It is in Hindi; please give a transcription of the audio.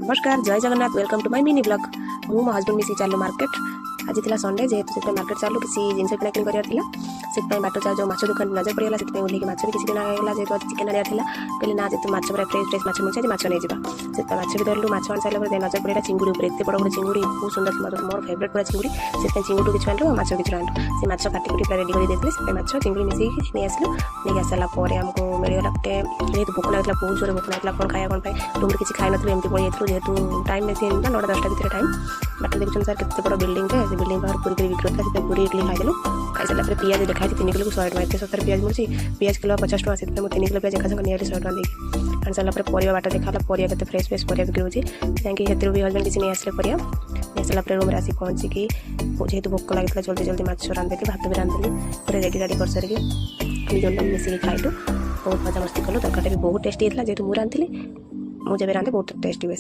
नमस्कार जय Jagannath welcome to my mini blog मु मो हजबैंड मिसी चलू मार्केट आज थी संडे जेहेतु से मार्केट चलू किसी जिन किनाकिन करार बाट चार जो माछ दुकान नजर पड़ेगा से ओल्ल माछ भी किसी किनागला जेहतु आज चिकेन आने कहले ना जेहतु माछ पूरा फ्रेश फ्रेश माछ मिलছে माछ नहीं जावा से माछ भी धरलु माछ आनी सारा नजर पड़ा चिंगुड़ी एत बड़ बड़ चिंगुड़ी बहुत सुंदर मोर फेवरेट पूरा चिंगुड़ी से चिंगुड़ी किसी आनलु माछ किसी आनलु से माछ काटिकुटी पूरा रेडी करदे से माछ चिंगुड़ी मिसेक नहीं आसलु नहीं आसारा आमको मिलगला गोटे जेहतु भोक लगा बहुत जोर भोक लगा कौन खाया कौन रूम किसी खाई नी एमती पड़ी जाइए जेहतु टाइम बेसी ना 9-10 भितर टाइम बाट देखुन सर केते बड़ बिल्डिंग से बिल्डिंग बाहर पूरी बिक्री होता है पूरी इडली खाईदेलु खाई सारा पियाज देखा 3 किलो को 100 टका 70 पियाज मिलूँ पियाज किलो 50 टका से 3 किलो पियाज एका निहारी 100 टका देखिए आनी सारा परिवा बाट देखा परिवा के फ्रेश फ्रेश परिवा बिक्री होती जाकि भी हजबैंड किसी नहीं आसले परिवा नहीं सारा रूम आसी पहुँचिकी जेहतु भोक लगी जल्दी जल्दी माछ रांधिदेली भात भी रांधिदेली पूरा रेडी रेडी कर सारिकी जो मिसिक खाइलु बहुत मजा मस्ती कलु तरकारी भी बहुत टेस्टी होता जेहतु मुझे रांधे मुझे रांधे बहुत टेस्टी हुए।